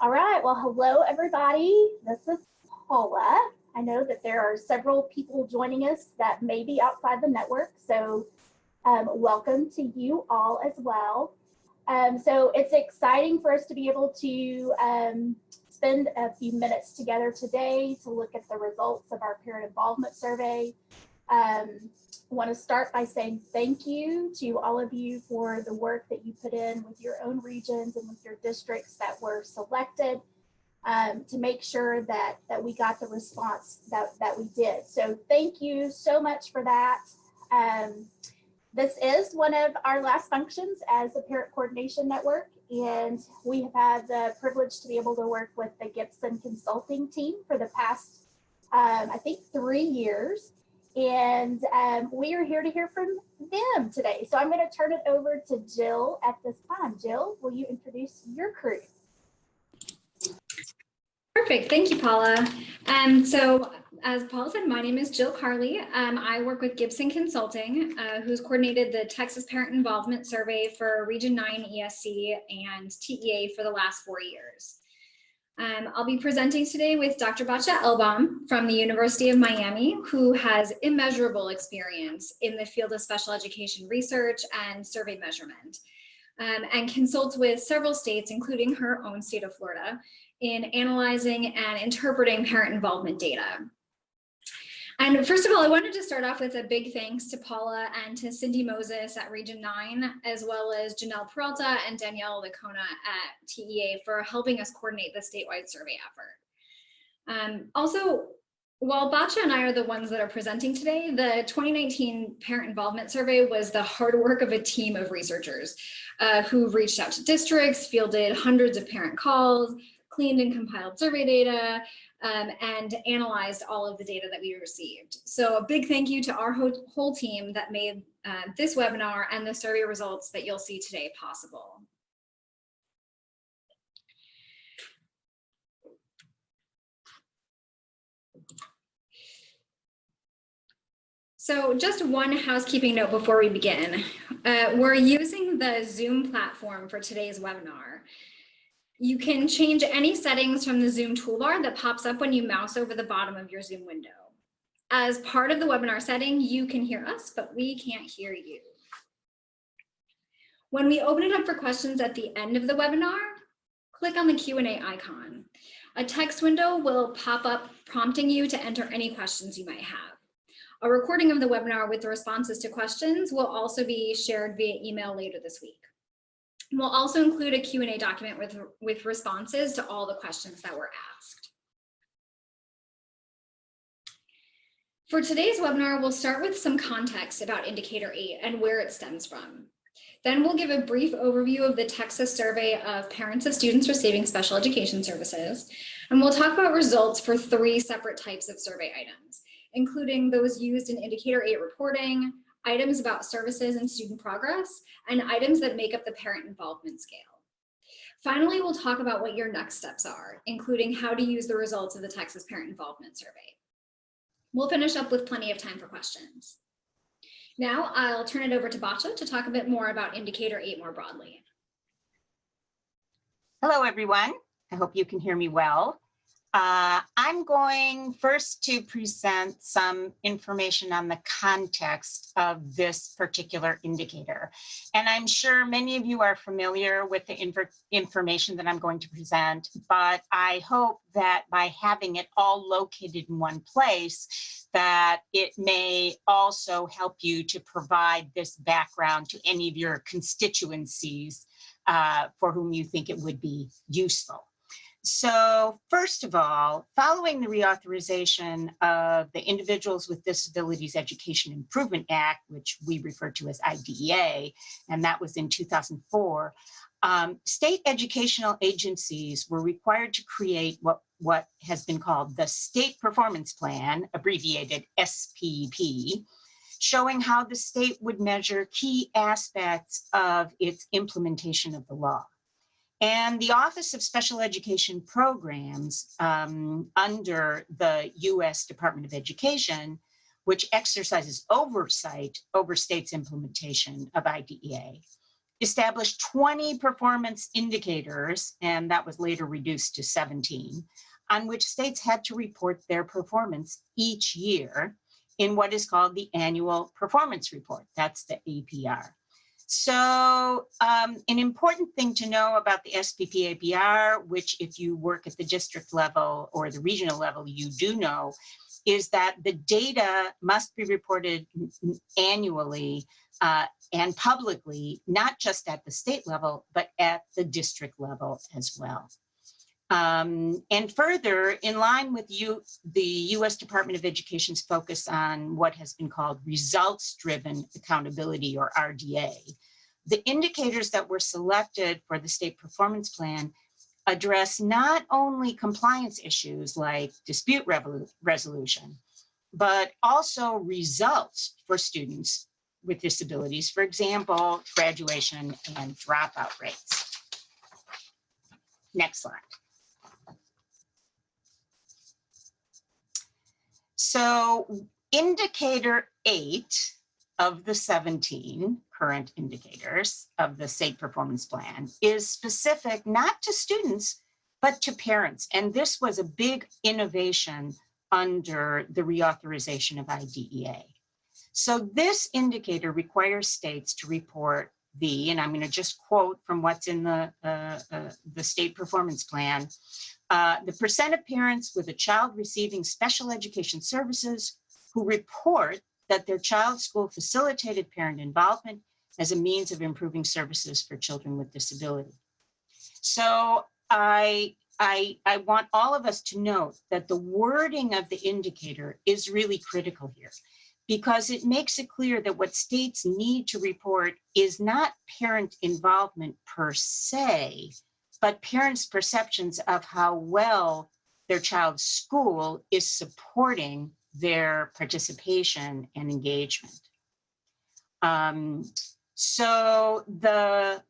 All right, well, hello everybody. This is Paula. I know that there are several people joining us that may be outside the network, so welcome to you all as well. So it's exciting for us to be able to spend a few minutes together today to look at the results of our parent involvement survey. I want to start by saying thank you to all of you for the work that you put in with your own regions and with your districts that were selected to make sure that we got the response that we did. So thank you so much for that. This is one of our last functions as the Parent Coordination Network, and we have had the privilege to be able to work with the Gibson Consulting team for the past, I think, 3 years. And we are here to hear from them today. So I'm going to turn it over to Jill at this time. Jill, will you introduce your crew? Perfect. Thank you, Paula. So as Paula said, my name is Jill Carley. I work with Gibson Consulting, who's coordinated the Texas Parent Involvement Survey for Region 9 ESC and TEA for the last 4 years. I'll be presenting today with Dr. Batya Elbaum from the University of Miami, who has immeasurable experience in the field of special education research and survey measurement, and consults with several states, including her own state of Florida, in analyzing and interpreting parent involvement data. And first of all, I wanted to start off with a big thanks to Paula and to Cindy Moses at Region 9, as well as Janelle Peralta and Danielle Licona at TEA for helping us coordinate the statewide survey effort. Also, while Batya and I are the ones that are presenting today, the 2019 Parent Involvement Survey was the hard work of a team of researchers who reached out to districts, fielded hundreds of parent calls, cleaned and compiled survey data, and analyzed all of the data that we received. So a big thank you to our whole team that made this webinar and the survey results that you'll see today possible. So just one housekeeping note before we begin. We're using the Zoom platform for today's webinar. You can change any settings from the Zoom toolbar that pops up when you mouse over the bottom of your Zoom window. As part of the webinar setting, you can hear us, but we can't hear you. When we open it up for questions at the end of the webinar, click on the Q&A icon. A text window will pop up prompting you to enter any questions you might have. A recording of the webinar with the responses to questions will also be shared via email later this week. We'll also include a Q&A document with responses to all the questions that were asked. For today's webinar, we'll start with some context about Indicator 8 and where it stems from. Then we'll give a brief overview of the Texas survey of parents of students receiving special education services. And we'll talk about results for 3 separate types of survey items, including those used in Indicator 8 reporting, items about services and student progress, and items that make up the parent involvement scale. Finally, we'll talk about what your next steps are, including how to use the results of the Texas Parent Involvement Survey. We'll finish up with plenty of time for questions. Now I'll turn it over to Batya to talk a bit more about Indicator 8 more broadly. Hello, everyone. I hope you can hear me well. I'm going first to present some information on the context of this particular indicator. And I'm sure many of you are familiar with the information that I'm going to present, but I hope that by having it all located in one place, that it may also help you to provide this background to any of your constituencies for whom you think it would be useful. So first of all, following the reauthorization of the Individuals with Disabilities Education Improvement Act, which we refer to as IDEA, and that was in 2004, state educational agencies were required to create what has been called the State Performance Plan, abbreviated SPP, showing how the state would measure key aspects of its implementation of the law. And the Office of Special Education Programs under the U.S. Department of Education, which exercises oversight over states' implementation of IDEA, established 20 performance indicators, and that was later reduced to 17, on which states had to report their performance each year in what is called the Annual Performance Report. That's the APR. So an important thing to know about the SPP APR, which if you work at the district level or the regional level, you do know, is that the data must be reported annually and publicly, not just at the state level, but at the district level as well. And further, in line with the U.S. Department of Education's focus on what has been called results-driven accountability, or RDA, the indicators that were selected for the state performance plan address not only compliance issues like dispute resolution, but also results for students with disabilities, for example, graduation and dropout rates. Next slide. So indicator 8 of the 17 current indicators of the state performance plan is specific not to students, but to parents. And this was a big innovation under the reauthorization of IDEA. So this indicator requires states to report and I'm going to just quote from what's in the state performance plan, the percent of parents with a child receiving special education services who report that their child's school facilitated parent involvement as a means of improving services for children with disability. So I want all of us to note that the wording of the indicator is really critical here, because it makes it clear that what states need to report is not parent involvement per se, but parents' perceptions of how well their child's school is supporting their participation and engagement. So the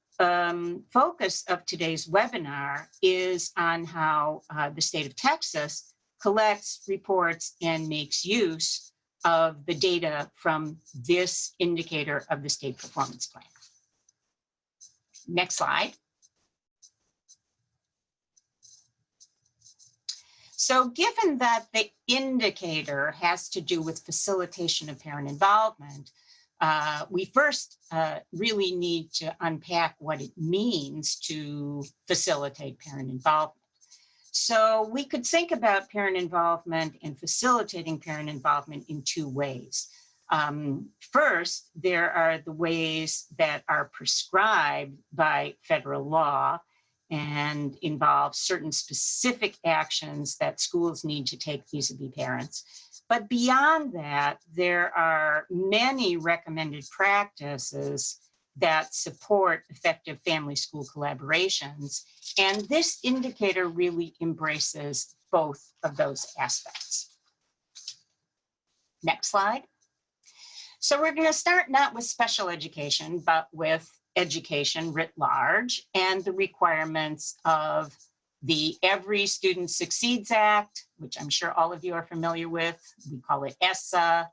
focus of today's webinar is on how the state of Texas collects, reports, and makes use of the data from this indicator of the state performance plan. Next slide. So given that the indicator has to do with facilitation of parent involvement, we first really need to unpack what it means to facilitate parent involvement. So we could think about parent involvement and facilitating parent involvement in two ways. First, there are the ways that are prescribed by federal law and involve certain specific actions that schools need to take vis-a-vis parents. But beyond that, there are many recommended practices that support effective family-school collaborations. And this indicator really embraces both of those aspects. Next slide. So we're going to start not with special education, but with education writ large and the requirements of the Every Student Succeeds Act, which I'm sure all of you are familiar with. We call it ESSA.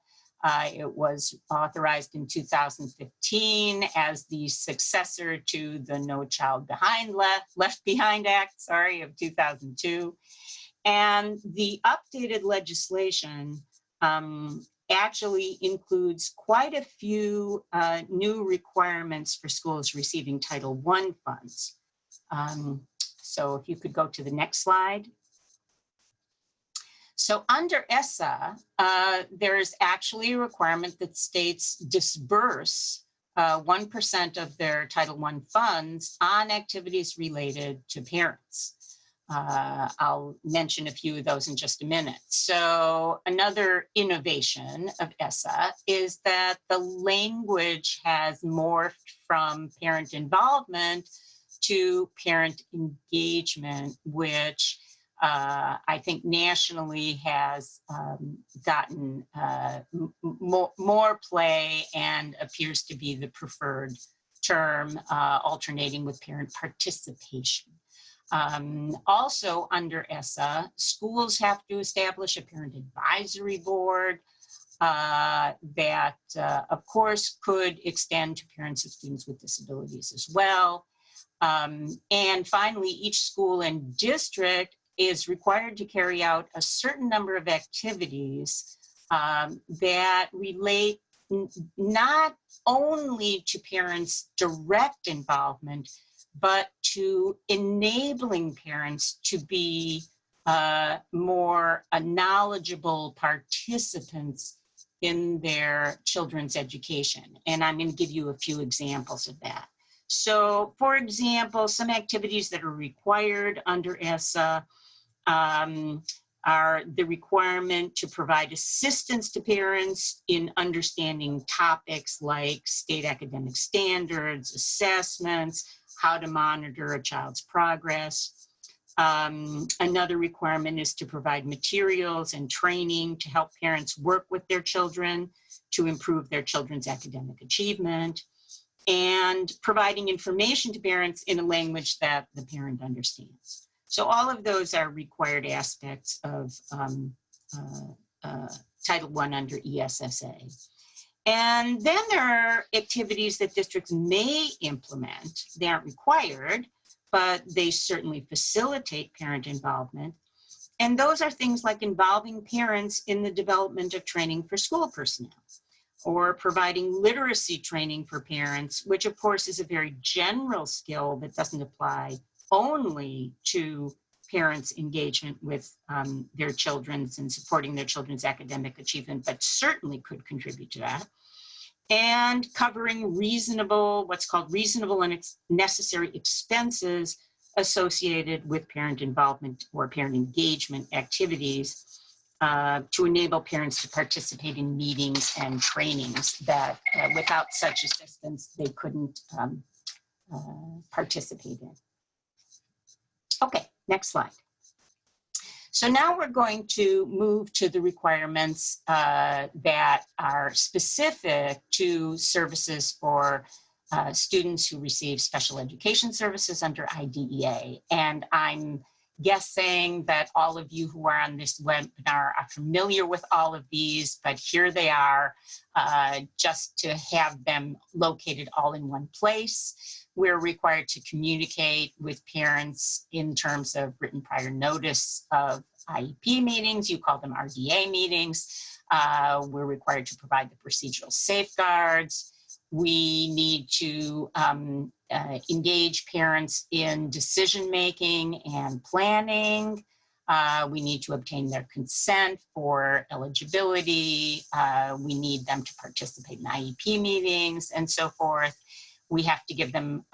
It was authorized in 2015 as the successor to the No Child Left Behind Act, of 2002. And the updated legislation actually includes quite a few new requirements for schools receiving Title I funds. So if you could go to the next slide. So under ESSA, there is actually a requirement that states disburse 1% of their Title I funds on activities related to parents. I'll mention a few of those in just a minute. So another innovation of ESSA is that the language has morphed from parent involvement to parent engagement, which I think nationally has gotten more play and appears to be the preferred term, alternating with parent participation. Also under ESSA, schools have to establish a parent advisory board, that, of course, could extend to parents of students with disabilities as well. And finally, each school and district is required to carry out a certain number of activities that relate not only to parents' direct involvement, but to enabling parents to be more knowledgeable participants in their children's education. And I'm going to give you a few examples of that. So, for example, some activities that are required under ESSA are the requirement to provide assistance to parents in understanding topics like state academic standards, assessments, how to monitor a child's progress. Another requirement is to provide materials and training to help parents work with their children to improve their children's academic achievement, and providing information to parents in a language that the parent understands. So all of those are required aspects of Title I under ESSA. And then there are activities that districts may implement. They aren't required, but they certainly facilitate parent involvement. And those are things like involving parents in the development of training for school personnel, or providing literacy training for parents, which of course is a very general skill that doesn't apply only to parents' engagement with their children's and supporting their children's academic achievement, but certainly could contribute to that. And covering reasonable, what's called reasonable and necessary expenses associated with parent involvement or parent engagement activities to enable parents to participate in meetings and trainings that without such assistance, they couldn't participate in. Okay, next slide. So now we're going to move to the requirements that are specific to services for students who receive special education services under IDEA. And I'm guessing that all of you who are on this webinar are familiar with all of these, but here they are, just to have them located all in one place. We're required to communicate with parents in terms of written prior notice of IEP meetings. You call them RDA meetings. We're required to provide the procedural safeguards. We need to engage parents in decision-making and planning. We need to obtain their consent for eligibility. We need them to participate in IEP meetings and so forth. We have to give them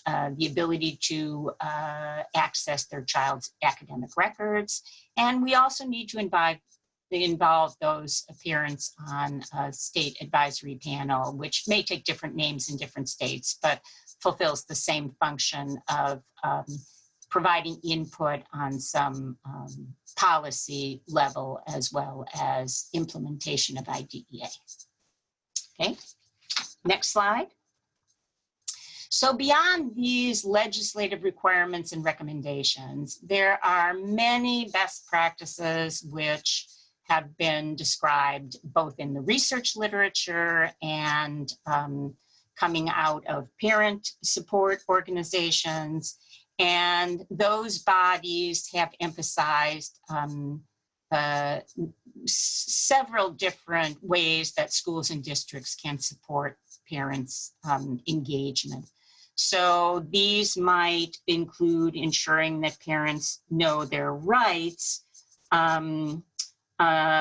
the ability to access their child's academic records. And we also need to involve those parents on a state advisory panel, which may take different names in different states, but fulfills the same function of providing input on some policy level as well as implementation of IDEA. Okay, next slide. So beyond these legislative requirements and recommendations, there are many best practices which have been described both in the research literature and coming out of parent support organizations. And those bodies have emphasized several different ways that schools and districts can support parents' engagement. So these might include ensuring that parents know their rights,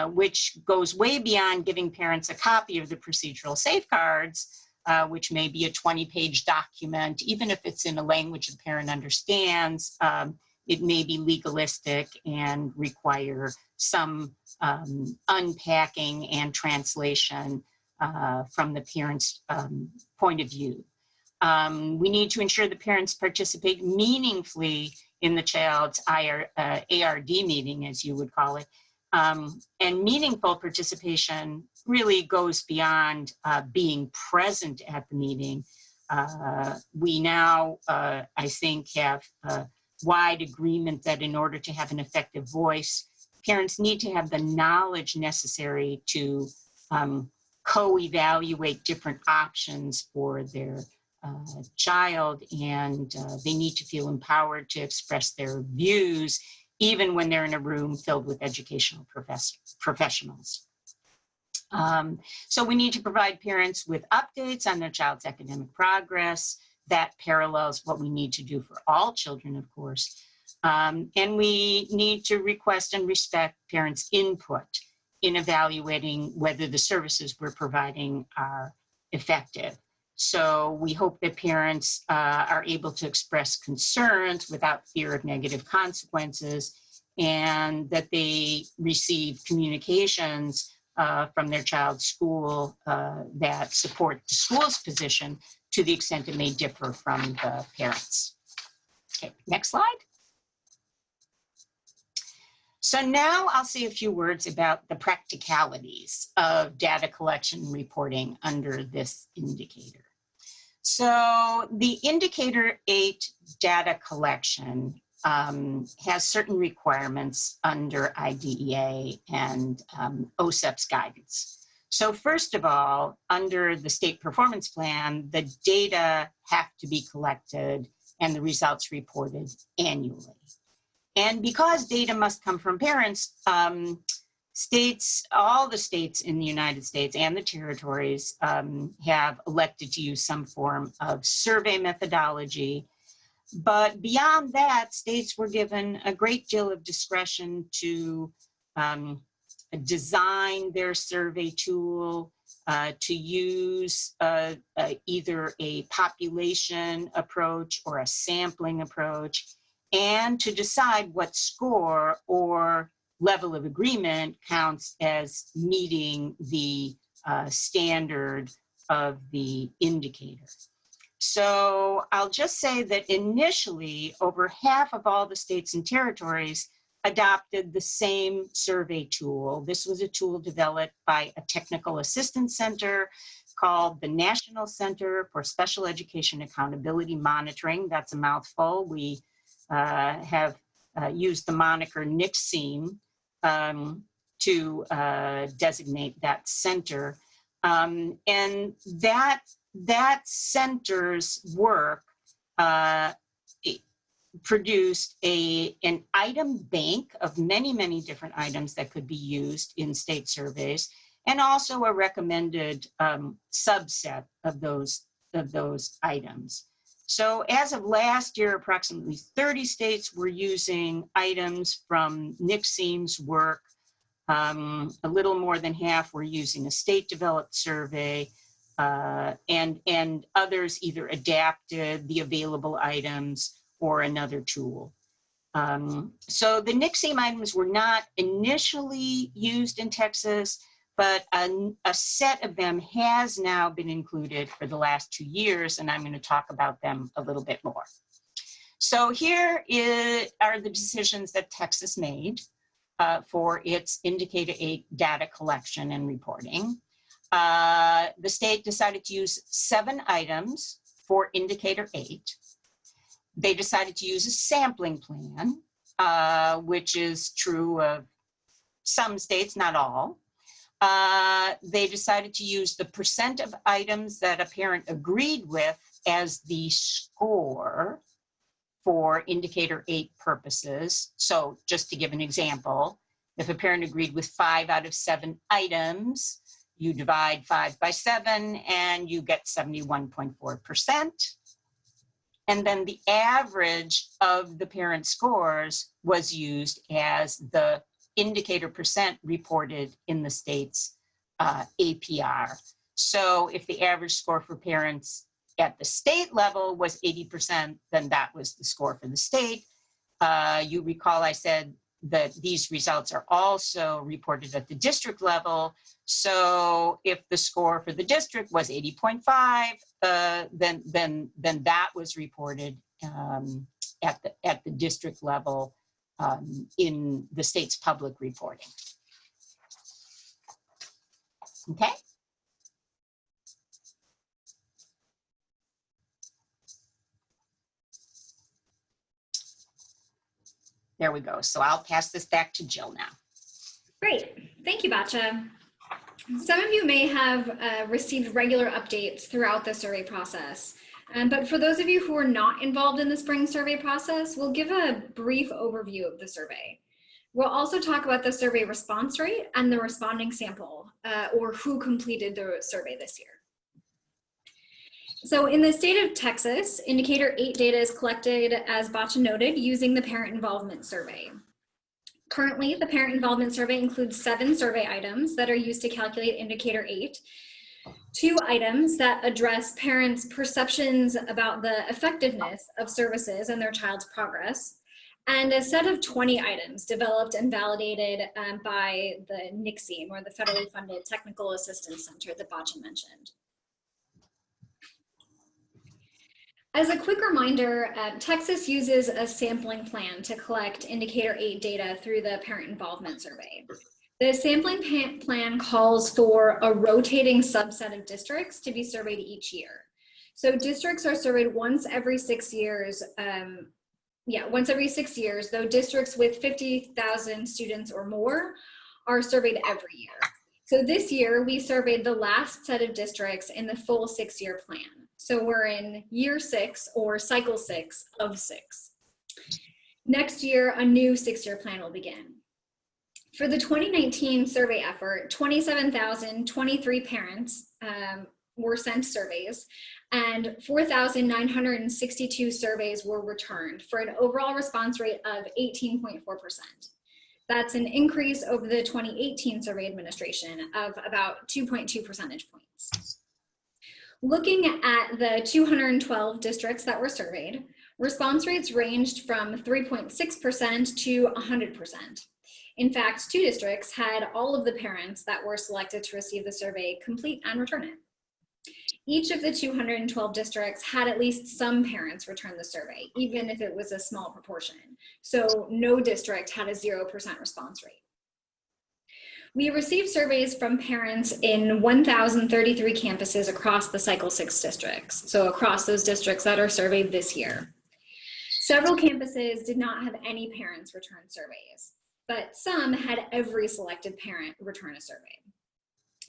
which goes way beyond giving parents a copy of the procedural safeguards, which may be a 20-page document. Even if it's in a language the parent understands, it may be legalistic and require some unpacking and translation from the parent's point of view. We need to ensure that parents participate meaningfully in the child's ARD meeting, as you would call it. And meaningful participation really goes beyond being present at the meeting. We now, I think, have wide agreement that in order to have an effective voice, parents need to have the knowledge necessary to co-evaluate different options for their child, and they need to feel empowered to express their views, even when they're in a room filled with educational professionals. So we need to provide parents with updates on their child's academic progress. That parallels what we need to do for all children, of course. And we need to request and respect parents' input in evaluating whether the services we're providing are effective. So we hope that parents are able to express concerns without fear of negative consequences, and that they receive communications from their child's school that support the school's position to the extent it may differ from the parents. Okay, next slide. So now I'll say a few words about the practicalities of data collection and reporting under this indicator. So the indicator 8 data collection has certain requirements under IDEA and OSEP's guidance. So first of all, under the state performance plan, the data have to be collected and the results reported annually. And because data must come from parents, all the states in the United States and the territories have elected to use some form of survey methodology. But beyond that, states were given a great deal of discretion to design their survey tool, to use either a population approach or a sampling approach, and to decide what score or level of agreement counts as meeting the standard of the indicator. So I'll just say that initially, over half of all the states and territories adopted the same survey tool. This was a tool developed by a technical assistance center called the National Center for Special Education Accountability Monitoring. That's a mouthful. We have used the moniker NCSEAM to designate that center. And that center's work produced an item bank of many, many different items that could be used in state surveys, and also a recommended subset of those items. So as of last year, approximately 30 states were using items from NCSEAM's work. A little more than half were using a state-developed survey, and others either adapted the available items or another tool. So the NCSEAM items were not initially used in Texas, but a set of them has now been included for the last 2 years, and I'm going to talk about them a little bit more. So here are the decisions that Texas made for its Indicator 8 data collection and reporting. The state decided to use 7 items for Indicator 8. They decided to use a sampling plan, which is true of some states, not all. They decided to use the percent of items that a parent agreed with as the score for Indicator 8 purposes. So just to give an example, if a parent agreed with 5 out of 7 items, you divide 5 by 7 and you get 71.4%. And then the average of the parent scores was used as the indicator percent reported in the state's APR. So if the average score for parents at the state level was 80%, then that was the score for the state. You recall I said that these results are also reported at the district level. So if the score for the district was 80.5, then that was reported at the district level in the state's public reporting. Okay. There we go. So I'll pass this back to Jill now. Great. Thank you, Batya. Some of you may have received regular updates throughout the survey process, but for those of you who are not involved in the spring survey process, we'll give a brief overview of the survey. We'll also talk about the survey response rate and the responding sample, or who completed the survey this year. So in the state of Texas, Indicator 8 data is collected, as Batya noted, using the Parent Involvement Survey. Currently, the Parent Involvement Survey includes 7 survey items that are used to calculate Indicator 8, 2 items that address parents' perceptions about the effectiveness of services and their child's progress, and a set of 20 items developed and validated by the NICSEAM, or the Federally Funded Technical Assistance Center that Batya mentioned. As a quick reminder, Texas uses a sampling plan to collect Indicator 8 data through the Parent Involvement Survey. The sampling plan calls for a rotating subset of districts to be surveyed each year. So districts are surveyed once every 6 years, once every 6 years, though districts with 50,000 students or more are surveyed every year. So this year, we surveyed the last set of districts in the full 6-year plan. So we're in year 6, or cycle 6 of 6. Next year, a new 6-year plan will begin. For the 2019 survey effort, 27,023 parents were sent surveys, and 4,962 surveys were returned for an overall response rate of 18.4%. That's an increase over the 2018 survey administration of about 2.2 percentage points. Looking at the 212 districts that were surveyed, response rates ranged from 3.6% to 100%. In fact, 2 districts had all of the parents that were selected to receive the survey complete and return it. Each of the 212 districts had at least some parents return the survey, even if it was a small proportion. So no district had a 0% response rate. We received surveys from parents in 1,033 campuses across the Cycle 6 districts, so across those districts that are surveyed this year. Several campuses did not have any parents return surveys, but some had every selected parent return a survey.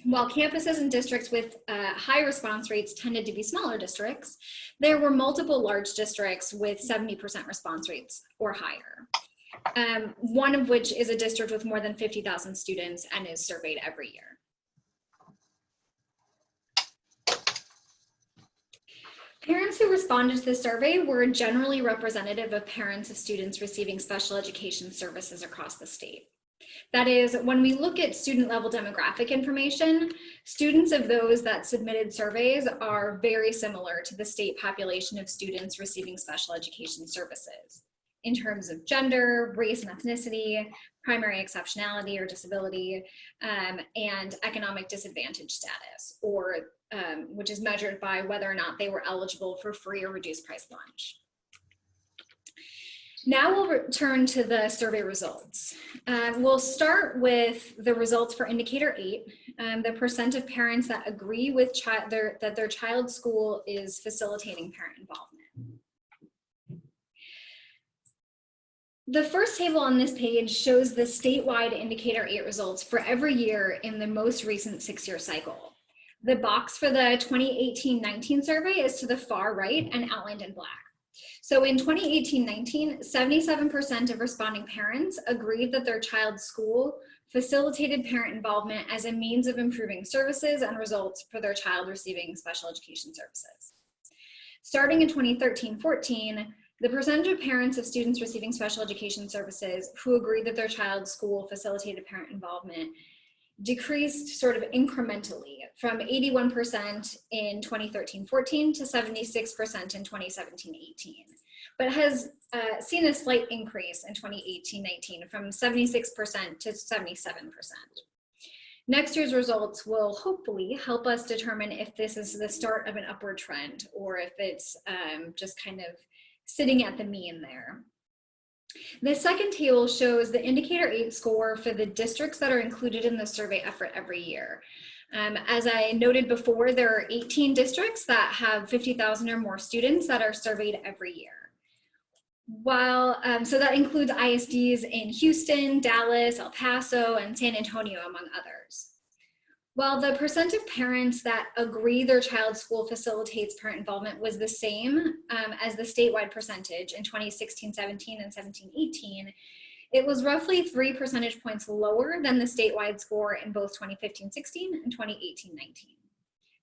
While campuses and districts with high response rates tended to be smaller districts, there were multiple large districts with 70% response rates or higher. One of which is a district with more than 50,000 students and is surveyed every year. Parents who responded to the survey were generally representative of parents of students receiving special education services across the state. That is, when we look at student level demographic information, students of those that submitted surveys are very similar to the state population of students receiving special education services in terms of gender, race and ethnicity, primary exceptionality or disability, and economic disadvantage status, or which is measured by whether or not they were eligible for free or reduced price lunch. Now we'll return to the survey results. We'll start with the results for Indicator 8, the percent of parents that agree with that their child's school is facilitating parent involvement. The first table on this page shows the statewide Indicator 8 results for every year in the most recent 6-year cycle. The box for the 2018-19 survey is to the far right and outlined in black. So in 2018-19, 77% of responding parents agreed that their child's school facilitated parent involvement as a means of improving services and results for their child receiving special education services. Starting in 2013-14, the percentage of parents of students receiving special education services who agreed that their child's school facilitated parent involvement decreased sort of incrementally from 81% in 2013-14 to 76% in 2017-18, but has seen a slight increase in 2018-19 from 76% to 77%. Next year's results will hopefully help us determine if this is the start of an upward trend or if it's just kind of sitting at the mean there. The second table shows the Indicator 8 score for the districts that are included in the survey effort every year. As I noted before, there are 18 districts that have 50,000 or more students that are surveyed every year. So that includes ISDs in Houston, Dallas, El Paso, and San Antonio, among others. While the percent of parents that agree their child's school facilitates parent involvement was the same as the statewide percentage in 2016-17 and 17-18, it was roughly 3 percentage points lower than the statewide score in both 2015-16 and 2018-19.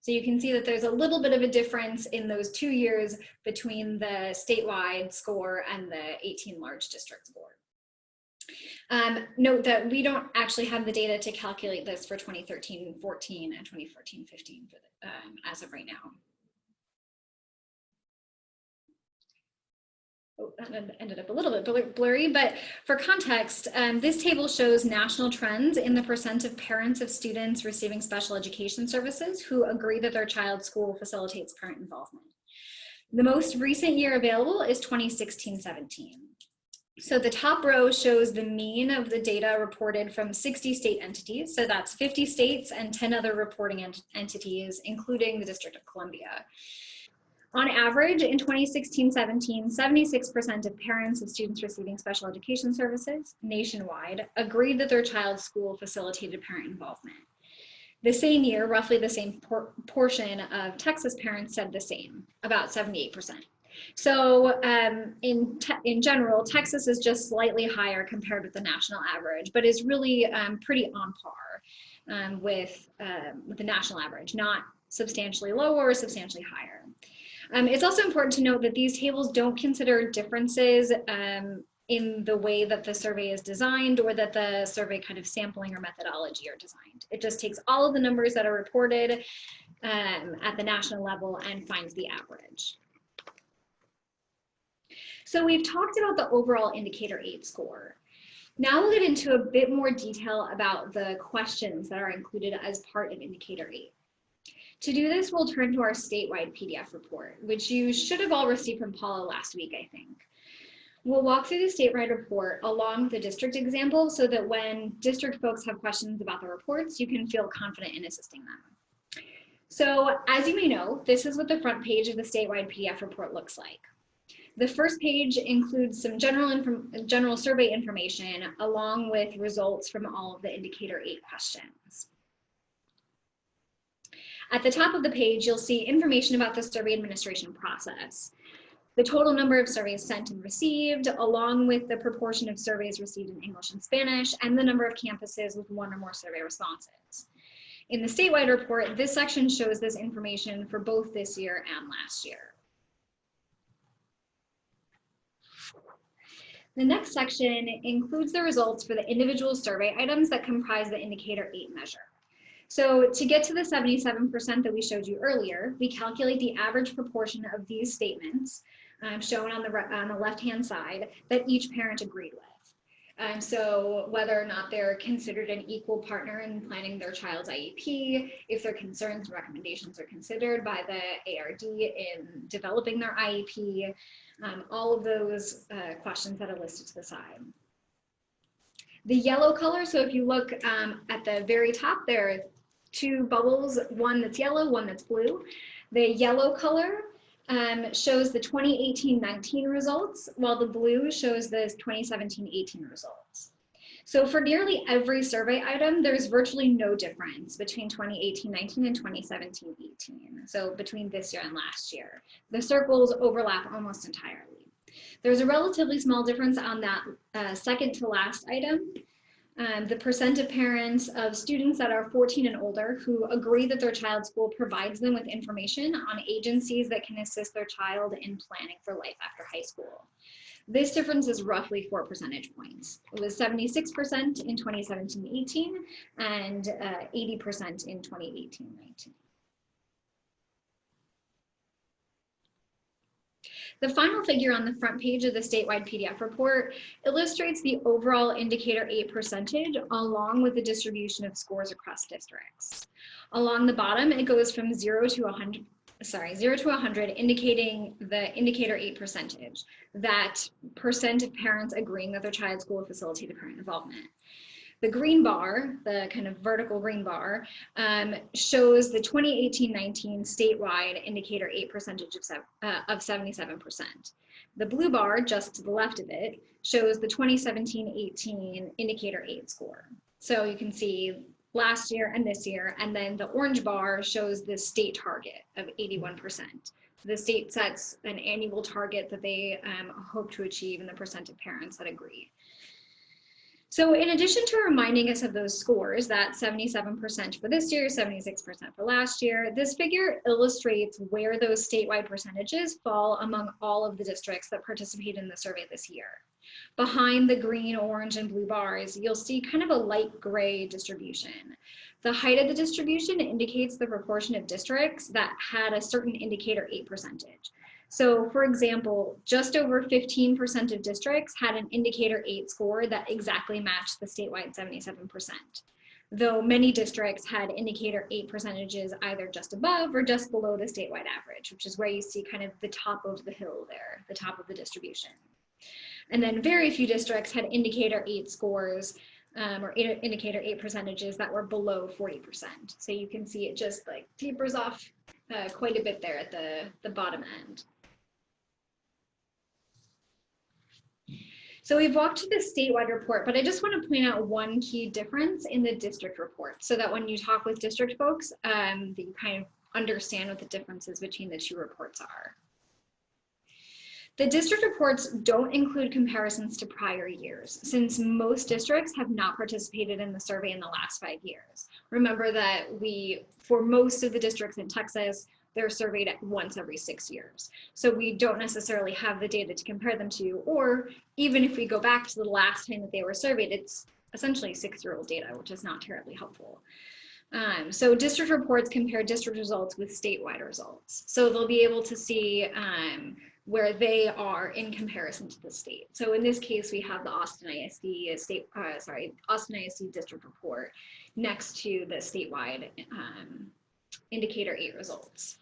So you can see that there's a little bit of a difference in those 2 years between the statewide score and the 18 large district score. Note that we don't actually have the data to calculate this for 2013-14 and 2014-15 as of right now. Oh, that ended up a little bit blurry, but for context, this table shows national trends in the percent of parents of students receiving special education services who agree that their child's school facilitates parent involvement. The most recent year available is 2016-17. So the top row shows the mean of the data reported from 60 state entities. So that's 50 states and 10 other reporting entities, including the District of Columbia. On average, in 2016-17, 76% of parents of students receiving special education services nationwide agreed that their child's school facilitated parent involvement. The same year, roughly the same portion of Texas parents said the same, about 78%. So in general, Texas is just slightly higher compared with the national average, but is really pretty on par with the national average, not substantially lower or substantially higher. It's also important to note that these tables don't consider differences in the way that the survey is designed or that the survey kind of sampling or methodology are designed. It just takes all of the numbers that are reported at the national level and finds the average. So we've talked about the overall indicator 8 score. Now we'll get into a bit more detail about the questions that are included as part of indicator 8. To do this, we'll turn to our statewide PDF report, which you should have all received from Paula last week, I think. We'll walk through the statewide report along with the district example so that when district folks have questions about the reports, you can feel confident in assisting them. So as you may know, this is what the front page of the statewide PDF report looks like. The first page includes some general survey information along with results from all of the indicator 8 questions. At the top of the page, you'll see information about the survey administration process, the total number of surveys sent and received, along with the proportion of surveys received in English and Spanish, and the number of campuses with 1 or more survey responses. In the statewide report, this section shows this information for both this year and last year. The next section includes the results for the individual survey items that comprise the indicator 8 measure. So to get to the 77% that we showed you earlier, we calculate the average proportion of these statements shown on the left-hand side that each parent agreed with. So whether or not they're considered an equal partner in planning their child's IEP, if their concerns and recommendations are considered by the ARD in developing their IEP, all of those questions that are listed to the side. The yellow color, so if you look at the very top, there are 2 bubbles, one that's yellow, one that's blue. The yellow color shows the 2018-19 results, while the blue shows the 2017-18 results. So for nearly every survey item, there's virtually no difference between 2018-19 and 2017-18. So between this year and last year, the circles overlap almost entirely. There's a relatively small difference on that second to last item. The percent of parents of students that are 14 and older who agree that their child's school provides them with information on agencies that can assist their child in planning for life after high school. This difference is roughly 4 percentage points. It was 76% in 2017-18 and 80% in 2018-19. The final figure on the front page of the statewide PDF report illustrates the overall indicator 8 percentage along with the distribution of scores across districts. Along the bottom, it goes from 0 to 100, indicating the indicator 8 percentage, that percent of parents agreeing that their child's school facilitated parent involvement. The green bar, the kind of vertical green bar, shows the 2018-19 statewide indicator 8 percentage of 77%. The blue bar, just to the left of it, shows the 2017-18 indicator 8 score. So you can see last year and this year. And then the orange bar shows the state target of 81%. The state sets an annual target that they hope to achieve and the percent of parents that agree. So in addition to reminding us of those scores, that 77% for this year, 76% for last year, this figure illustrates where those statewide percentages fall among all of the districts that participated in the survey this year. Behind the green, orange, and blue bars, you'll see kind of a light gray distribution. The height of the distribution indicates the proportion of districts that had a certain indicator 8 percentage. So for example, just over 15% of districts had an indicator 8 score that exactly matched the statewide 77%. Though many districts had indicator 8 percentages either just above or just below the statewide average, which is where you see kind of the top of the hill there, the top of the distribution. And then very few districts had indicator 8 scores or indicator 8 percentages that were below 40%. So you can see it just like tapers off quite a bit there at the bottom end. So we've walked through the statewide report, but I just want to point out one key difference in the district report so that when you talk with district folks, that you kind of understand what the differences between the two reports are. The district reports don't include comparisons to prior years, since most districts have not participated in the survey in the last 5 years. Remember that for most of the districts in Texas, they're surveyed once every 6 years. So we don't necessarily have the data to compare them to, or even if we go back to the last time that they were surveyed, it's essentially 6-year-old data, which is not terribly helpful. So district reports compare district results with statewide results. So they'll be able to see where they are in comparison to the state. So in this case, we have the Austin ISD Austin ISD district report next to the statewide indicator 8 results.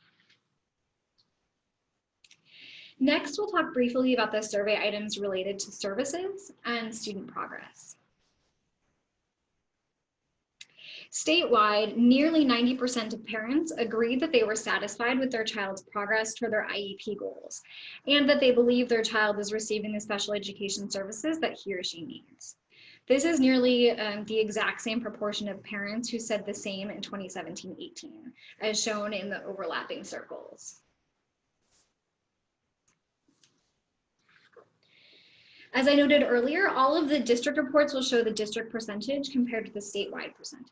Next, we'll talk briefly about the survey items related to services and student progress. Statewide, nearly 90% of parents agreed that they were satisfied with their child's progress toward their IEP goals, and that they believe their child is receiving the special education services that he or she needs. This is nearly the exact same proportion of parents who said the same in 2017-18, as shown in the overlapping circles. As I noted earlier, all of the district reports will show the district percentage compared to the statewide percentage.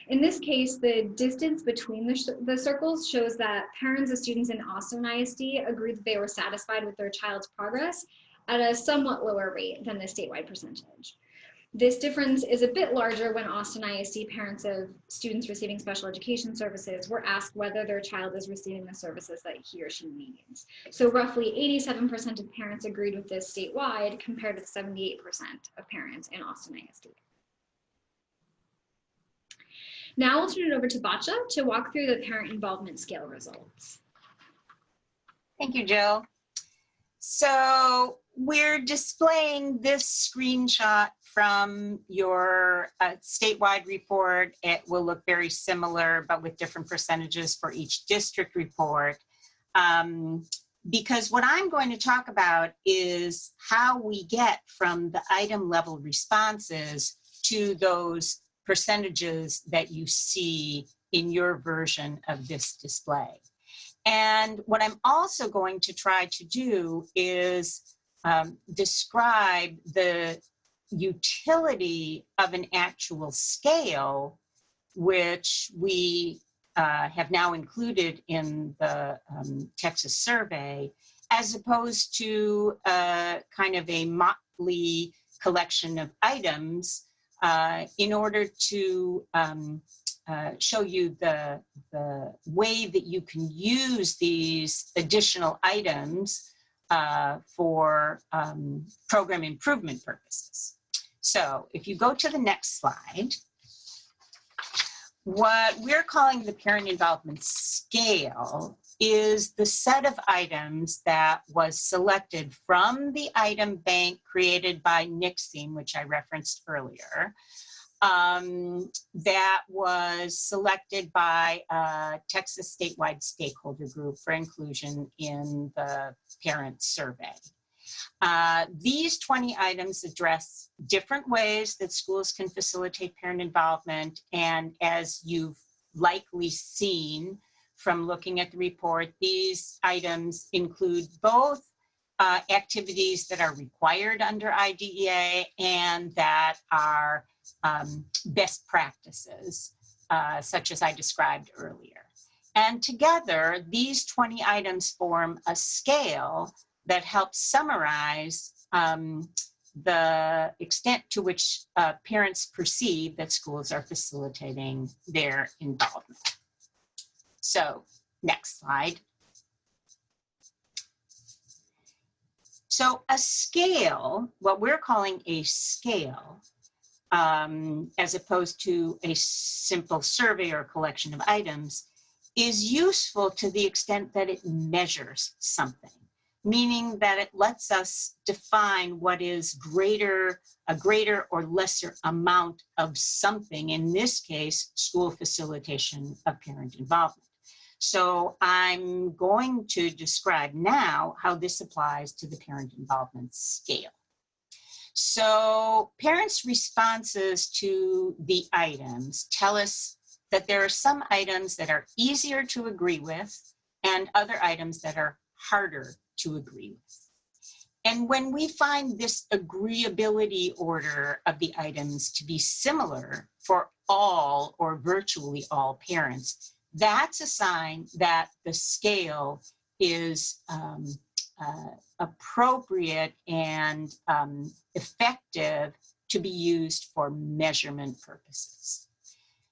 In this case, the distance between the circles shows that parents of students in Austin ISD agreed that they were satisfied with their child's progress at a somewhat lower rate than the statewide percentage. This difference is a bit larger when Austin ISD parents of students receiving special education services were asked whether their child is receiving the services that he or she needs. So roughly 87% of parents agreed with this statewide compared to 78% of parents in Austin ISD. Now I'll turn it over to Batya to walk through the parent involvement scale results. Thank you, Jill. So we're displaying this screenshot from your statewide report. It will look very similar, but with different percentages for each district report. Because what I'm going to talk about is how we get from the item level responses to those percentages that you see in your version of this display. And what I'm also going to try to do is describe the utility of an actual scale, which we have now included in the Texas survey, as opposed to kind of a motley collection of items in order to show you the way that you can use these additional items for program improvement purposes. So if you go to the next slide, what we're calling the parent involvement scale is the set of items that was selected from the item bank created by Nixing, which I referenced earlier, that was selected by a Texas statewide stakeholder group for inclusion in the parent survey. These 20 items address different ways that schools can facilitate parent involvement. And as you've likely seen from looking at the report, these items include both activities that are required under IDEA and that are best practices, such as I described earlier. And together, these 20 items form a scale that helps summarize the extent to which parents perceive that schools are facilitating their involvement. So, next slide. So a scale, what we're calling a scale, as opposed to a simple survey or collection of items, is useful to the extent that it measures something, meaning that it lets us define what is a greater or lesser amount of something, in this case, school facilitation of parent involvement. So I'm going to describe now how this applies to the parent involvement scale. So parents' responses to the items tell us that there are some items that are easier to agree with and other items that are harder to agree with. And when we find this agreeability order of the items to be similar for all or virtually all parents, that's a sign that the scale is appropriate and effective to be used for measurement purposes.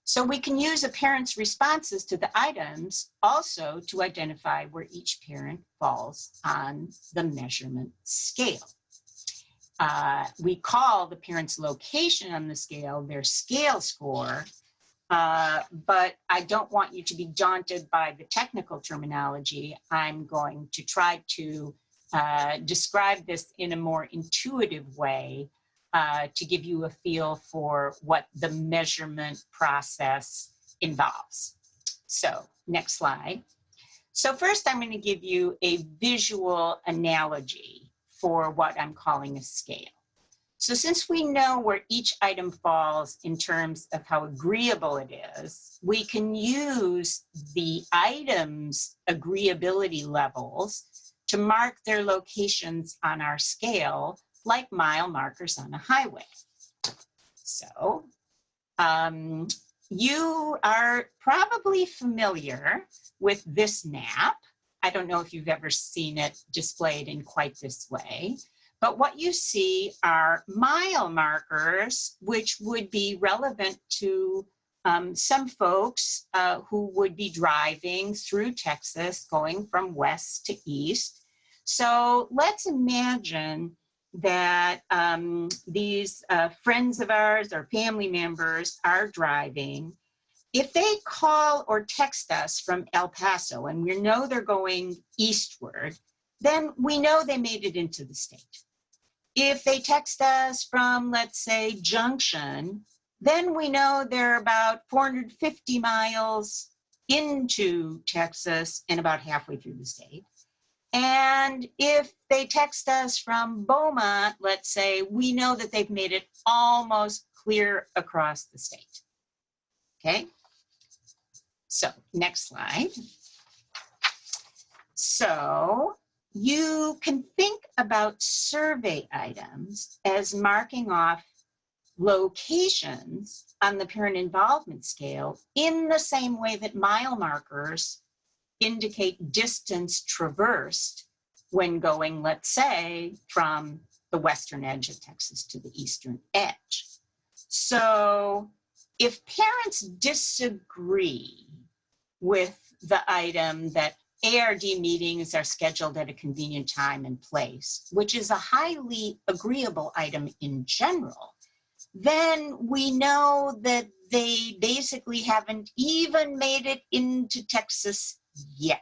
So we can use a parent's responses to the items also to identify where each parent falls on the measurement scale. We call the parent's location on the scale their scale score, but I don't want you to be daunted by the technical terminology. I'm going to try to describe this in a more intuitive way to give you a feel for what the measurement process involves. So, next slide. So first I'm going to give you a visual analogy for what I'm calling a scale. So since we know where each item falls in terms of how agreeable it is, we can use the item's agreeability levels to mark their locations on our scale like mile markers on a highway. So you are probably familiar with this map. I don't know if you've ever seen it displayed in quite this way. But what you see are mile markers, which would be relevant to some folks who would be driving through Texas, going from west to east. So let's imagine that these friends of ours or family members are driving. If they call or text us from El Paso and we know they're going eastward, then we know they made it into the state. If they text us from, let's say, Junction, then we know they're about 450 miles into Texas and about halfway through the state. And if they text us from Beaumont, let's say, we know that they've made it almost clear across the state. Okay? So, next slide. So, you can think about survey items as marking off locations on the parent involvement scale in the same way that mile markers indicate distance traversed when going, let's say, from the western edge of Texas to the eastern edge. So if parents disagree with the item that ARD meetings are scheduled at a convenient time and place, which is a highly agreeable item in general, then we know that they basically haven't even made it into Texas yet.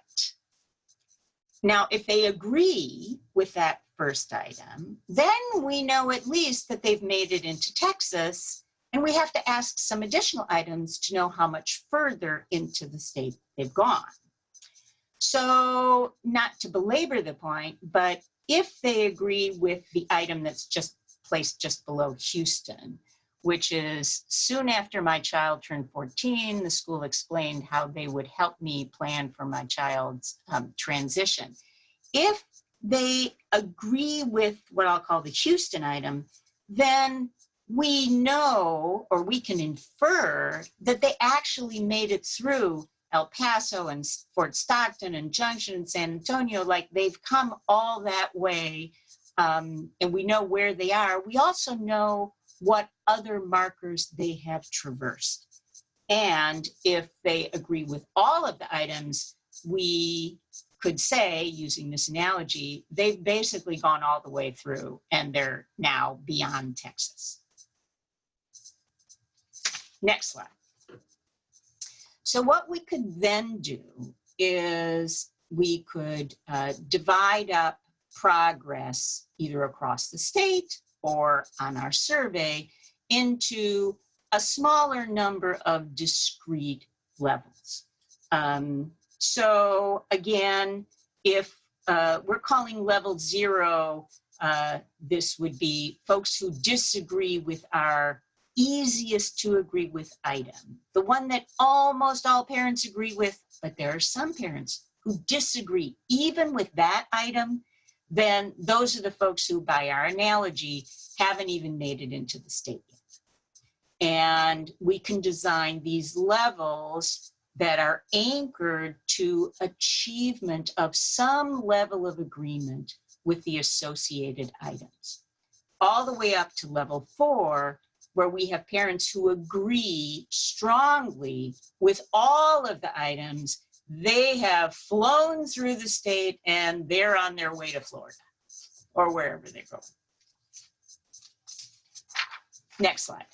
Now, if they agree with that first item, then we know at least that they've made it into Texas, and we have to ask some additional items to know how much further into the state they've gone. So, not to belabor the point, but if they agree with the item that's just placed just below Houston, which is soon after my child turned 14, the school explained how they would help me plan for my child's transition. If they agree with what I'll call the Houston item, then we know, or we can infer, that they actually made it through El Paso and Fort Stockton and Junction and San Antonio, like they've come all that way, and we know where they are. We also know what other markers they have traversed. And if they agree with all of the items, we could say, using this analogy, they've basically gone all the way through and they're now beyond Texas. Next slide. So what we could then do is we could divide up progress either across the state or on our survey into a smaller number of discrete levels. So again, if we're calling level 0, this would be folks who disagree with our easiest to agree with item, the one that almost all parents agree with, but there are some parents who disagree even with that item. Then those are the folks who, by our analogy, haven't even made it into the state yet. And we can design these levels that are anchored to achievement of some level of agreement with the associated items, all the way up to level 4, where we have parents who agree strongly with all of the items. They have flown through the state and they're on their way to Florida or wherever they go. Next slide.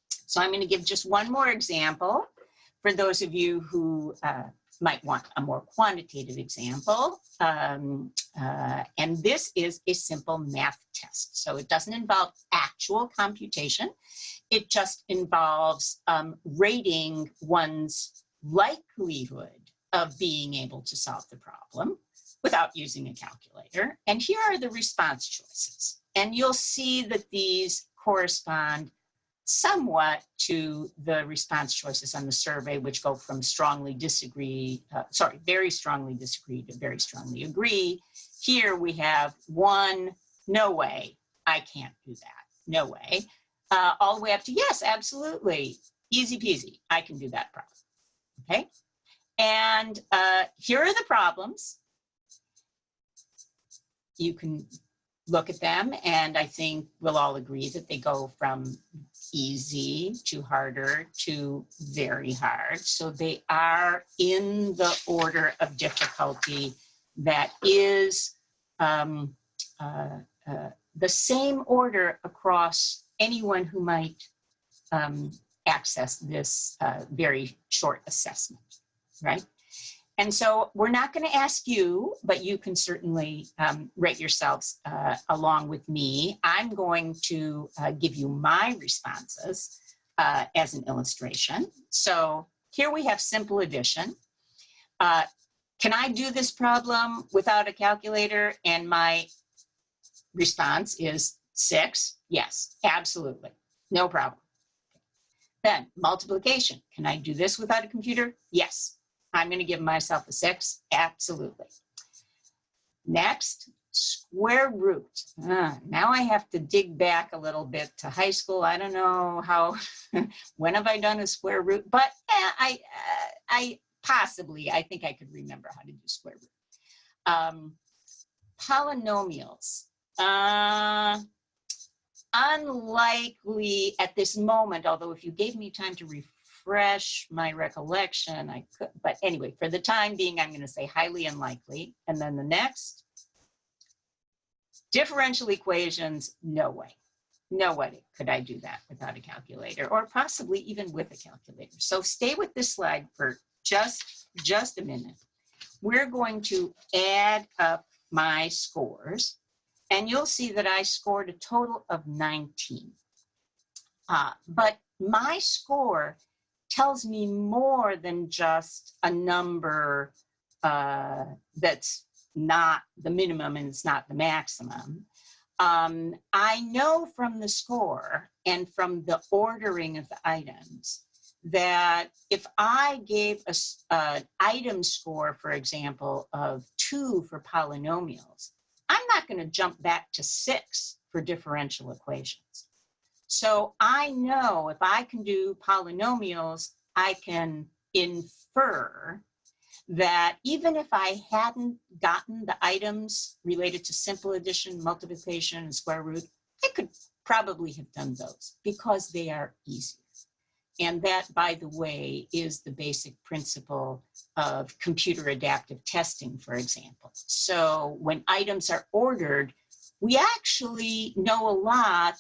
So I'm going to give just one more example for those of you who might want a more quantitative example. And this is a simple math test. So it doesn't involve actual computation. It just involves rating one's likelihood of being able to solve the problem without using a calculator. And here are the response choices. And you'll see that these correspond somewhat to the response choices on the survey, which go from strongly disagree, very strongly disagree to very strongly agree. Here we have 1, no way, I can't do that, no way, all the way up to yes, absolutely, easy peasy, I can do that problem, okay? And here are the problems. You can look at them, and I think we'll all agree that they go from easy to harder to very hard. So they are in the order of difficulty that is the same order across anyone who might access this very short assessment, right? And so we're not going to ask you, but you can certainly rate yourselves along with me. I'm going to give you my responses as an illustration. So here we have simple addition. Can I do this problem without a calculator? And my response is 6. Yes, absolutely. No problem. Then multiplication. Can I do this without a computer? Yes. I'm going to give myself a 6. Absolutely. Next, square root. Now I have to dig back a little bit to high school. I don't know how, when have I done a square root? But I think I could remember how to do square root. Polynomials. Unlikely at this moment, although if you gave me time to refresh my recollection, I could, but anyway, for the time being, I'm going to say highly unlikely. And then the next, differential equations, no way. No way could I do that without a calculator, or possibly even with a calculator. So stay with this slide for just a minute. We're going to add up my scores, and you'll see that I scored a total of 19. But my score tells me more than just a number that's not the minimum and it's not the maximum. I know from the score and from the ordering of the items that if I gave an item score, for example, of 2 for polynomials, I'm not going to jump back to 6 for differential equations. So I know if I can do polynomials, I can infer that even if I hadn't gotten the items related to simple addition, multiplication, and square root, I could probably have done those because they are easier. And that, by the way, is the basic principle of computer adaptive testing, for example. So when items are ordered, we actually know a lot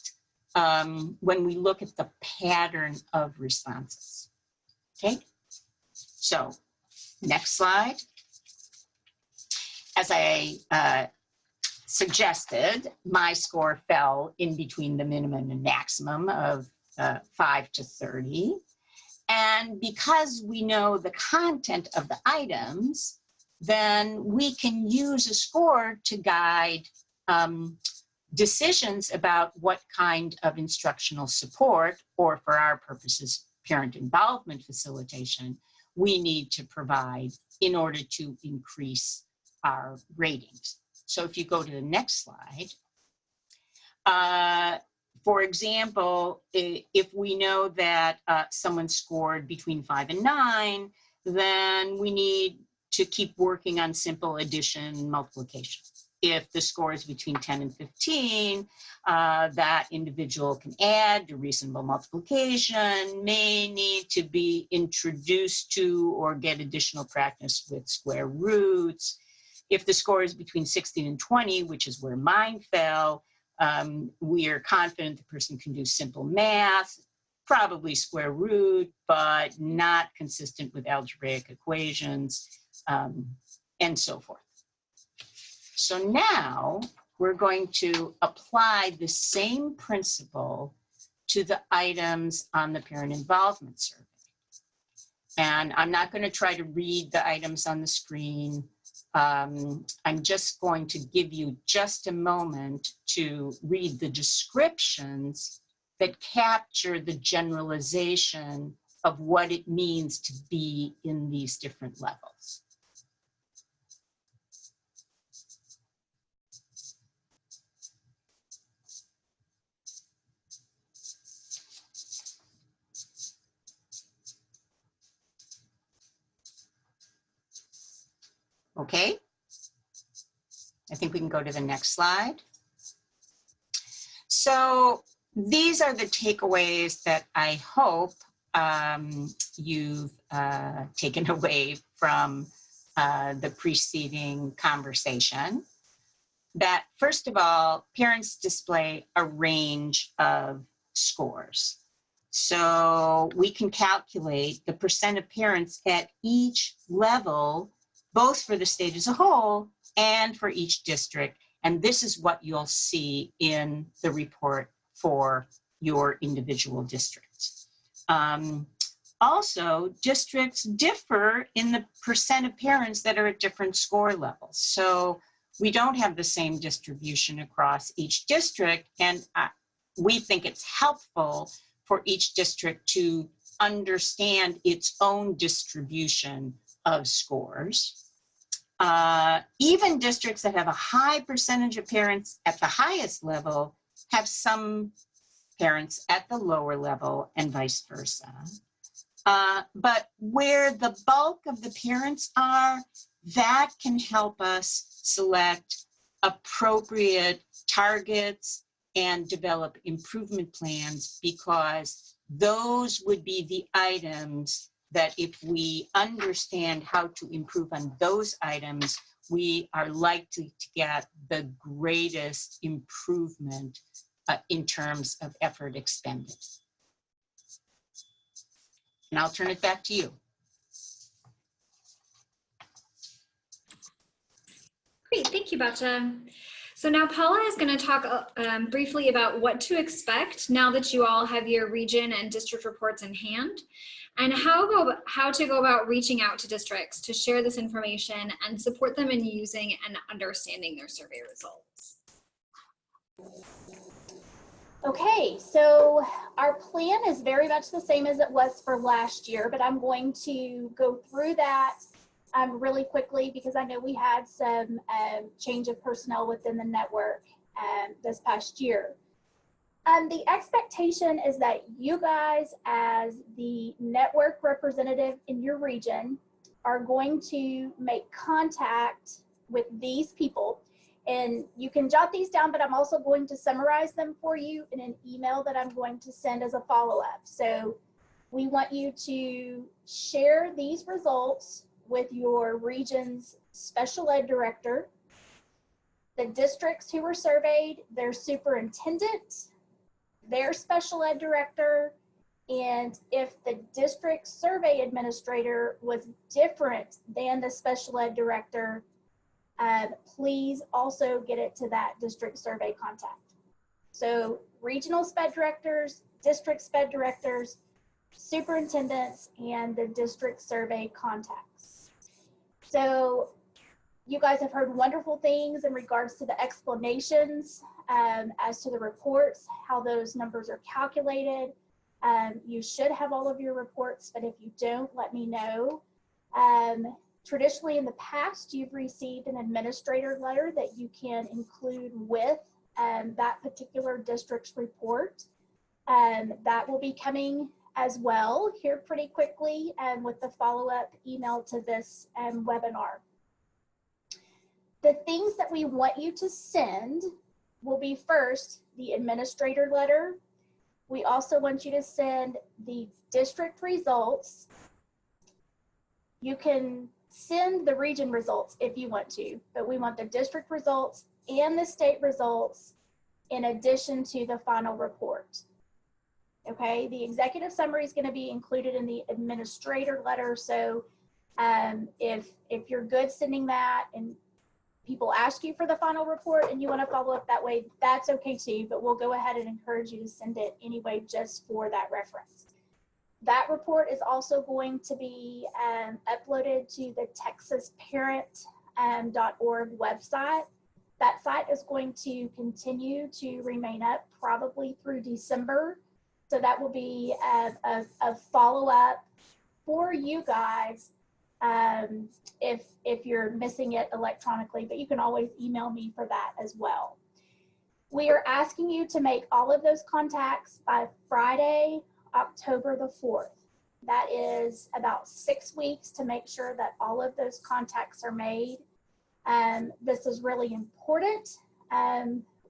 when we look at the pattern of responses. Okay, so next slide. As I suggested, my score fell in between the minimum and maximum of 5 to 30. And because we know the content of the items, then we can use a score to guide decisions about what kind of instructional support, or for our purposes, parent involvement facilitation, we need to provide in order to increase our ratings. So if you go to the next slide, for example, if we know that someone scored between 5 and 9, then we need to keep working on simple addition and multiplication. If the score is between 10 and 15, that individual can add to reasonable multiplication, may need to be introduced to or get additional practice with square roots. If the score is between 16 and 20, which is where mine fell, we are confident the person can do simple math, probably square root, but not consistent with algebraic equations, and so forth. So now we're going to apply the same principle to the items on the parent involvement survey. And I'm not going to try to read the items on the screen. I'm just going to give you just a moment to read the descriptions that capture the generalization of what it means to be in these different levels. Okay, I think we can go to the next slide. So these are the takeaways that I hope you've taken away from the preceding conversation. That first of all, parents display a range of scores. So we can calculate the percent of parents at each level, both for the state as a whole and for each district. And this is what you'll see in the report for your individual districts. Also, districts differ in the percent of parents that are at different score levels. So we don't have the same distribution across each district. And we think it's helpful for each district to understand its own distribution of scores. Even districts that have a high percentage of parents at the highest level have some parents at the lower level and vice versa. But where the bulk of the parents are, that can help us select appropriate targets and develop improvement plans, because those would be the items that if we understand how to improve on those items, we are likely to get the greatest improvement in terms of effort expended. And I'll turn it back to you. Great, thank you, Batya. So now Paula is going to talk briefly about what to expect now that you all have your region and district reports in hand, and how to go about reaching out to districts to share this information and support them in using and understanding their survey results. Okay, so our plan is very much the same as it was for last year, but I'm going to go through that really quickly because I know we had some change of personnel within the network this past year. The expectation is that you guys, as the network representative in your region, are going to make contact with these people. And you can jot these down, but I'm also going to summarize them for you in an email that I'm going to send as a follow-up. So we want you to share these results with your region's special ed director, the districts who were surveyed, their superintendent, their special ed director, and if the district survey administrator was different than the special ed director, please also get it to that district survey contact. So regional SPED directors, district SPED directors, superintendents, and the district survey contacts. So you guys have heard wonderful things in regards to the explanations as to the reports, how those numbers are calculated. You should have all of your reports, but if you don't, let me know. Traditionally in the past, you've received an administrator letter that you can include with that particular district's report. That will be coming as well here pretty quickly with the follow-up email to this webinar. The things that we want you to send will be first the administrator letter. We also want you to send the district results. You can send the region results if you want to, but we want the district results and the state results in addition to the final report. Okay, the executive summary is going to be included in the administrator letter. So if you're good sending that and people ask you for the final report and you want to follow up that way, that's okay too, but we'll go ahead and encourage you to send it anyway just for that reference. That report is also going to be uploaded to the texasparent.org website. That site is going to continue to remain up probably through December. So that will be a follow-up for you guys if you're missing it electronically, but you can always email me for that as well. We are asking you to make all of those contacts by Friday, October the 4th. That is about 6 weeks to make sure that all of those contacts are made. This is really important.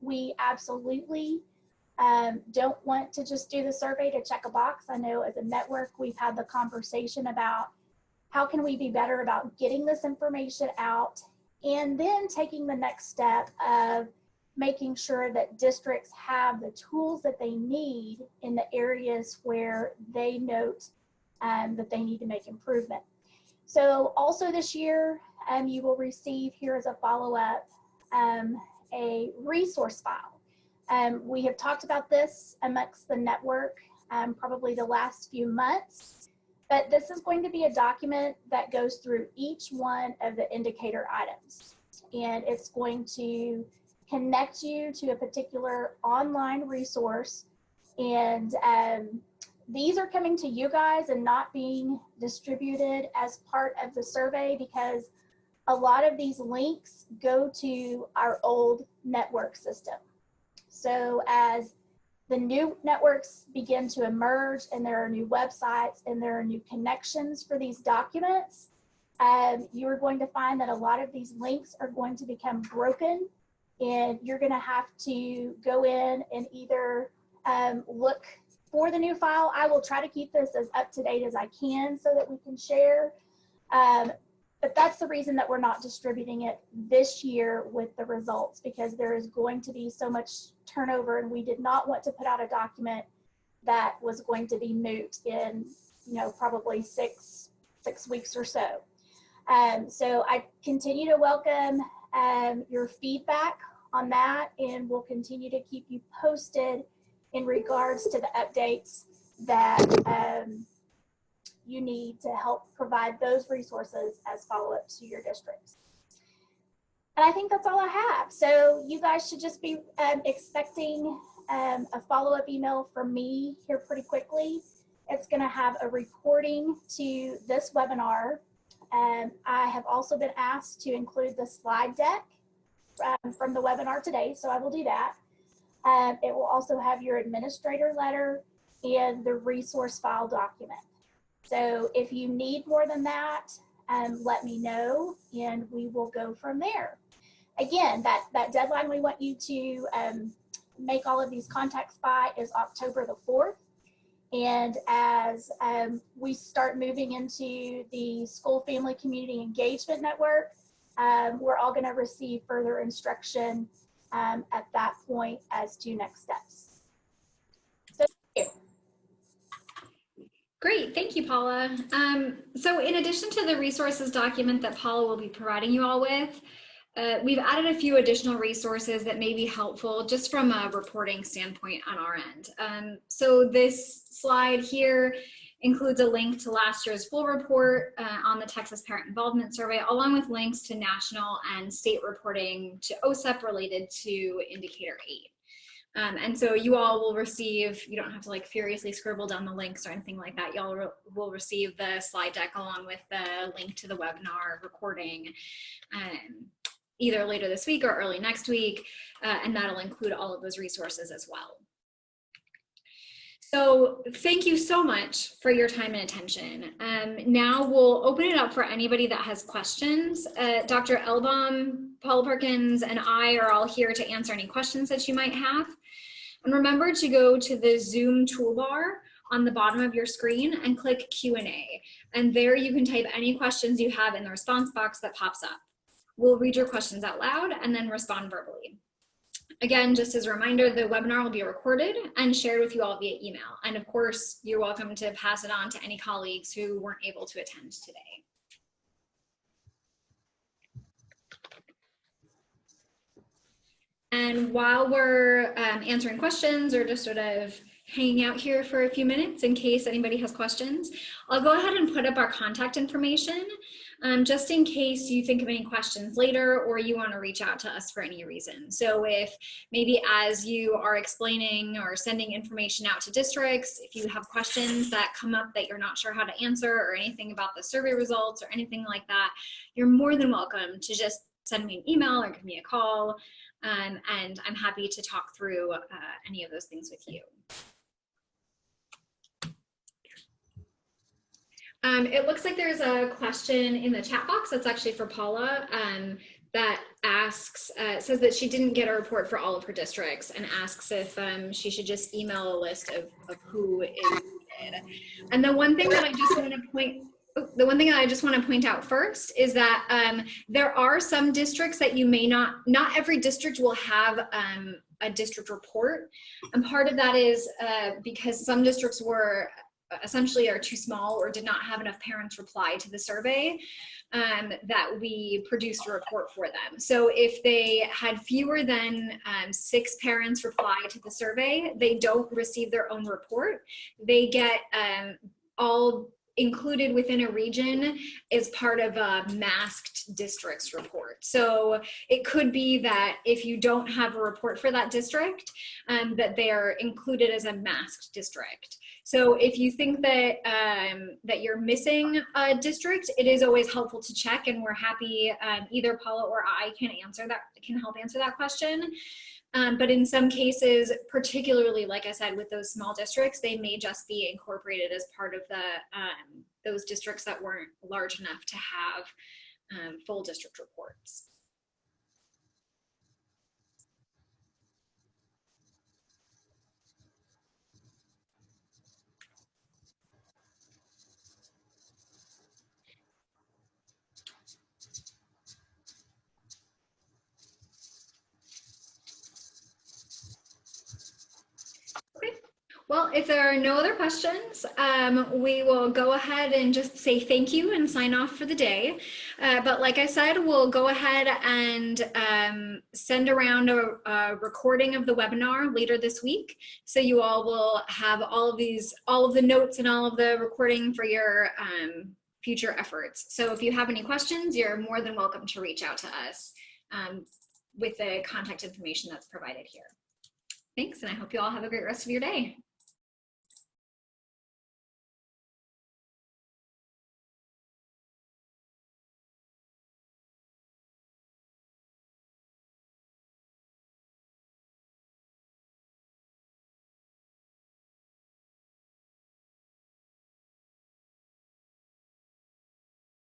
We absolutely don't want to just do the survey to check a box. I know as a network, we've had the conversation about how can we be better about getting this information out and then taking the next step of making sure that districts have the tools that they need in the areas where they note that they need to make improvement. So also this year, you will receive here as a follow-up a resource file. We have talked about this amongst the network probably the last few months, but this is going to be a document that goes through each one of the indicator items, and it's going to connect you to a particular online resource. And these are coming to you guys and not being distributed as part of the survey because a lot of these links go to our old network system. So as the new networks begin to emerge and there are new websites and there are new connections for these documents, you are going to find that a lot of these links are going to become broken, and you're going to have to go in and either look for the new file. I will try to keep this as up to date as I can so that we can share. But that's the reason that we're not distributing it this year with the results, because there is going to be so much turnover, and we did not want to put out a document that was going to be moot in, probably six weeks or so. So I continue to welcome your feedback on that, and we'll continue to keep you posted in regards to the updates that you need to help provide those resources as follow-ups to your districts. And I think that's all I have. So you guys should just be expecting a follow-up email from me here pretty quickly. It's going to have a recording to this webinar. I have also been asked to include the slide deck from the webinar today, so I will do that. It will also have your administrator letter and the resource file document. So if you need more than that, let me know and we will go from there. Again, that deadline we want you to make all of these contacts by is October the 4th. And as we start moving into the School Family Community Engagement Network, we're all going to receive further instruction at that point as to next steps. So thank you. Great, thank you, Paula. So in addition to the resources document that Paula will be providing you all with, we've added a few additional resources that may be helpful just from a reporting standpoint on our end. So this slide here includes a link to last year's full report on the Texas Parent Involvement Survey, along with links to national and state reporting to OSEP related to Indicator 8. And so you all will receive, you don't have to like furiously scribble down the links or anything like that. Y'all will receive the slide deck along with the link to the webinar recording either later this week or early next week, and that'll include all of those resources as well. So thank you so much for your time and attention. Now we'll open it up for anybody that has questions. Dr. Elbaum, Paula Perkins, and I are all here to answer any questions that you might have. And remember to go to the Zoom toolbar on the bottom of your screen and click Q&A. And there you can type any questions you have in the response box that pops up. We'll read your questions out loud and then respond verbally. Again, just as a reminder, the webinar will be recorded and shared with you all via email. And of course, you're welcome to pass it on to any colleagues who weren't able to attend today. And while we're answering questions or just sort of hanging out here for a few minutes in case anybody has questions, I'll go ahead and put up our contact information just in case you think of any questions later or you want to reach out to us for any reason. So if maybe as you are explaining or sending information out to districts, if you have questions that come up that you're not sure how to answer or anything about the survey results or anything like that, you're more than welcome to just send me an email or give me a call. And I'm happy to talk through any of those things with you. It looks like there's a question in the chat box that's actually for Paula that asks, says that she didn't get a report for all of her districts and asks if she should just email a list of who is needed. And the one thing that I just want to point out first is that there are some districts that you may not every district will have a district report. And part of that is because some districts were essentially are too small or did not have enough parents reply to the survey that we produced a report for them. So if they had fewer than 6 parents reply to the survey, they don't receive their own report. They get all included within a region is part of a masked districts report. So it could be that if you don't have a report for that district, that they are included as a masked district. So if you think that that you're missing a district, it is always helpful to check, and we're happy either Paula or I can help answer that question. But in some cases, particularly, like I said, with those small districts, they may just be incorporated as part of the those districts that weren't large enough to have full district reports. Well, if there are no other questions, we will go ahead and just say thank you and sign off for the day. But like I said, we'll go ahead and send around a recording of the webinar later this week. So you all will have all of the notes and all of the recording for your future efforts. So if you have any questions, you're more than welcome to reach out to us with the contact information that's provided here. Thanks, and I hope you all have a great rest of your day.